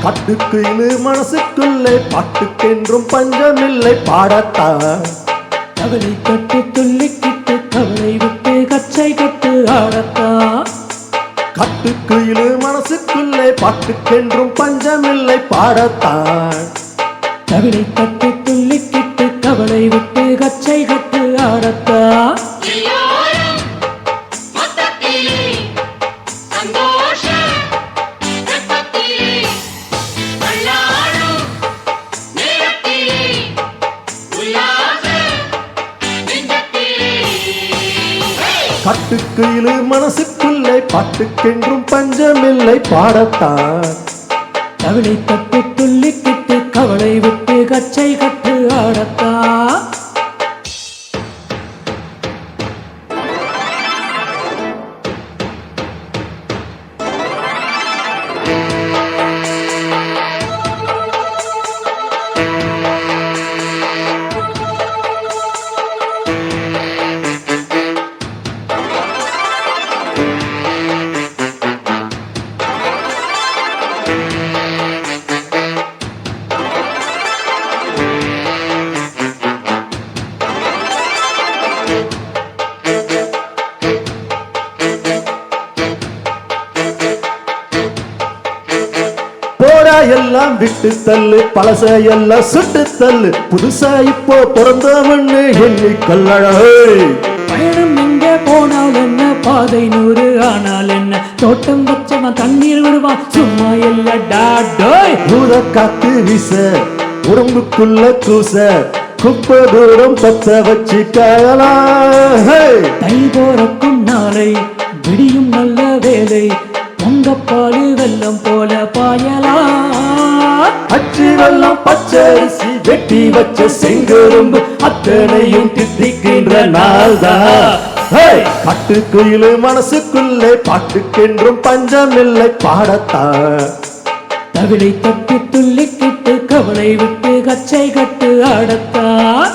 கட்டுக்குயிலு மனசுக்குள்ளே பாட்டுக்கென்றும் பஞ்சமில்லை பாடத்தான் கவலை கட்டு துள்ளிக்கிட்டு கவலை விட்டு கச்சை கட்டு ஆடத்தான் கட்டுக்குயிலு மனசுக்குள்ளே பாட்டுக்கென்றும் பஞ்சமில்லை பாடத்தான் கவலை கட்டு துள்ளிக்கிட்டு கவலை விட்டு கச்சை கட்டு ஆடத்தான் கட்டுக்குயிலு மனசுக்குள்ளே பாட்டுக்கென்றும் பஞ்சமில்லை பாடத்தான் கவலை கட்டு துள்ளிக்கிட்டு கவலை விட்டு கச்சை கட்டு ஆடத்தான் எல்லாம் விட்டு தள்ளு பழச எல்லாம் சுட்டு தள்ளு புதுசா இப்போ பிறந்தவன்னு எண்ணி கல்லழகை பயணம் எங்கே போனால் என்ன பாதை 100 ஆனால் என்ன தோட்டம் வச்சவன் தண்ணீர் விடுவான் சும்மா இல்ல டாடோய் பூத காத்து வீச உடம்புக்குள்ள கூச குப்பை தூரம் பத்த வச்சு காயலாம் தை போறக்கும் நாளை விடியும் நல்ல வேலை பொங்கப்பாலு வெள்ளம் போல பாயலாம் அச்சு வெள்ளம் பச்சரிசி வெட்டி வச்ச செங்கரும்பு அத்தனையும் தித்திக்கின்ற நாள்தான் கட்டுக்குயிலு மனசுக்குள்ளே பாட்டுக்கென்றும் பஞ்சமில்லை பாடத்தான் தவிலை தட்டி துள்ளிக்கிட்டு கவலை விட்டு கச்சை கட்டு ஆடத்தான்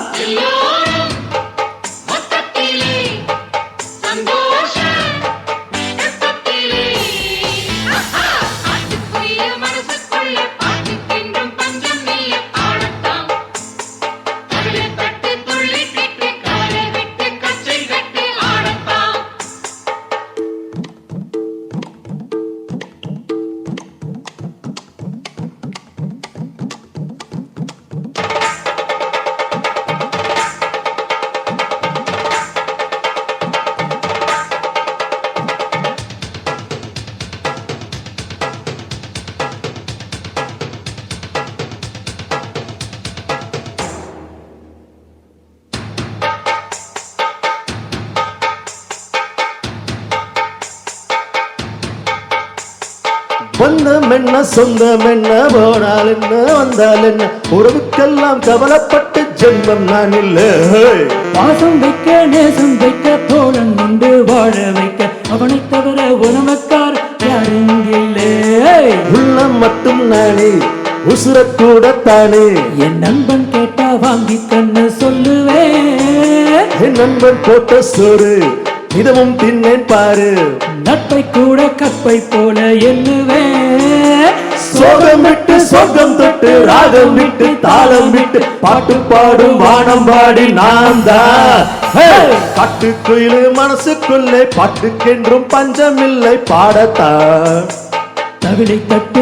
பந்தம் என்ன சொந்தம் என்ன போனால் என்ன வந்தால் என்ன உறவுக்கெல்லாம் கவலைப்பட்டு ஜென்மம் நான் இல்லை பாசம் வைக்க நேசம் வைக்க தோழன் உண்டு வாழ வைக்க அவனை தவிர உணவக்கார் யாருங்கில்லை உள்ளம் மட்டும் நானே உசுரக்கூட தானே என் நண்பன் கேட்டா வாங்கி கண்ணு சொல்லுவேன் என் நண்பன் போட்ட சோறு இதமும் தின்னேன் பாரு நட்பை கூட கற்பை போல எண்ணுவேன் சோகம் விட்டு சோகம் தொட்டு ராகம் விட்டு தாளம் விட்டு பாட்டு பாடும் வானம் பாடி நான் தான் கட்டுக்குயிலு மனசுக்குள்ளே பாட்டுக்கென்றும் பஞ்சமில்லை பாடத்தான் தவிலை தட்டு